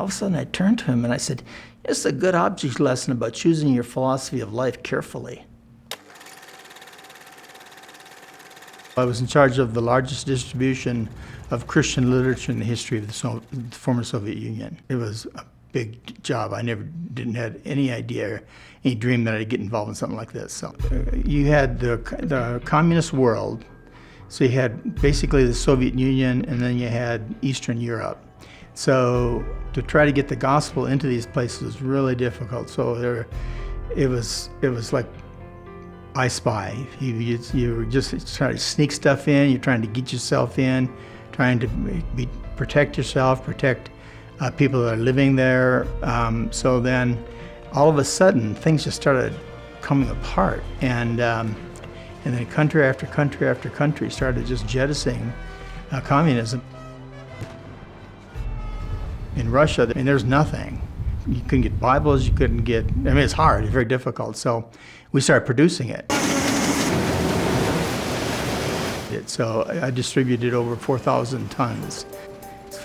all of a sudden I turned to him and I said, "It's a good object lesson about choosing your philosophy of life carefully." I was in charge of the largest distribution of Christian literature in the history of the former Soviet Union. It was a big job. I didn't have any idea, any dream that I'd get involved in something like this. So you had the communist world, so you had basically the Soviet Union, and then you had Eastern Europe. So to try to get the gospel into these places was really difficult. So it was like I Spy. You were just trying to sneak stuff in. You're trying to get yourself in, trying to protect yourself, protect people that are living there. So then, all of a sudden, things just started coming apart, and then country after country after country started just jettisoning communism. In Russia, there's nothing. You couldn't get Bibles. You couldn't get. It's hard. It's very difficult. So we started producing it. So I distributed over 4,000 tons.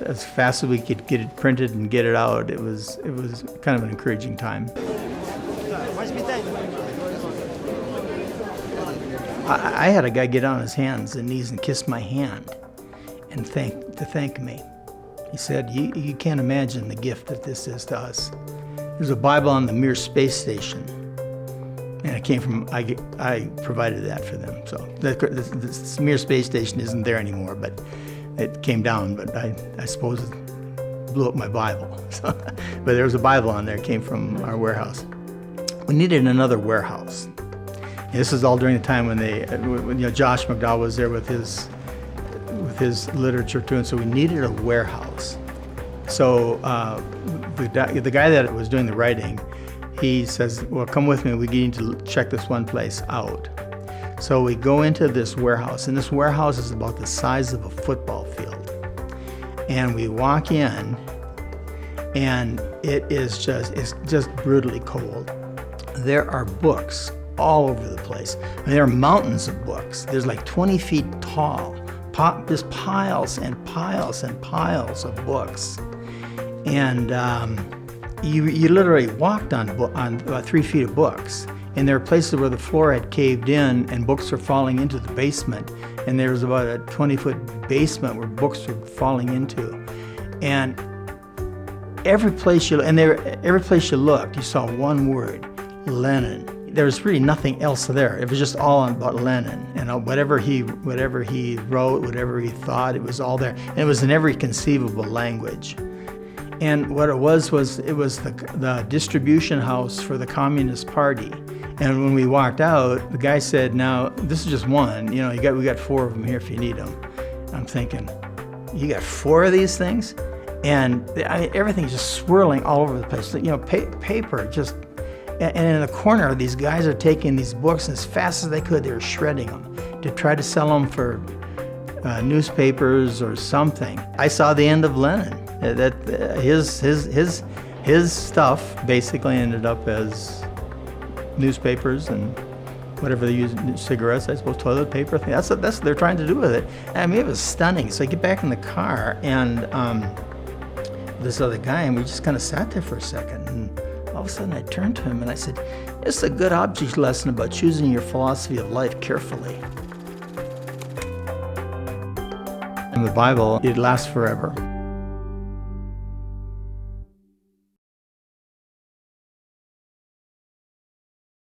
As fast as we could get it printed and get it out, it was kind of an encouraging time. I had a guy get on his hands and knees and kiss my hand and thank me. He said, "You can't imagine the gift that this is to us." There's a Bible on the Mir space station, and it came from, I provided that for them. So the Mir space station isn't there anymore, but it came down, but I suppose it blew up my Bible. So, but there was a Bible on there, it came from our warehouse. We needed another warehouse. And this is all during the time when Josh McDowell was there with his literature too, and so we needed a warehouse. So the guy that was doing the writing, he says, "Well, come with me, we need to check this one place out." So we go into this warehouse, and this warehouse is about the size of a football field. And we walk in, and it's just brutally cold. There are books all over the place. There are mountains of books. There's like 20 feet tall. Just piles and piles and piles of books. And you literally walked on about 3 feet of books. And there are places where the floor had caved in and books were falling into the basement. And there was about a 20-foot basement where books were falling into. And every place you looked, you saw one word: Lenin. There was really nothing else there. It was just all about Lenin, and whatever he wrote, whatever he thought, it was all there. And it was in every conceivable language. And what it was the distribution house for the Communist Party. And when we walked out, the guy said, "Now, this is just one. We got 4 of them here if you need them." I'm thinking, you got 4 of these things? And everything's just swirling all over the place. Paper just. And in the corner, these guys are taking these books, and as fast as they could, they were shredding them to try to sell them for newspapers or something. I saw the end of Lenin. That his stuff basically ended up as newspapers and whatever they use, cigarettes, I suppose, toilet paper. That's what they're trying to do with it. It was stunning. So I get back in the car, and this other guy, and we just kind of sat there for a second. And all of a sudden I turned to him and I said, "It's a good object lesson about choosing your philosophy of life carefully." In the Bible, it lasts forever.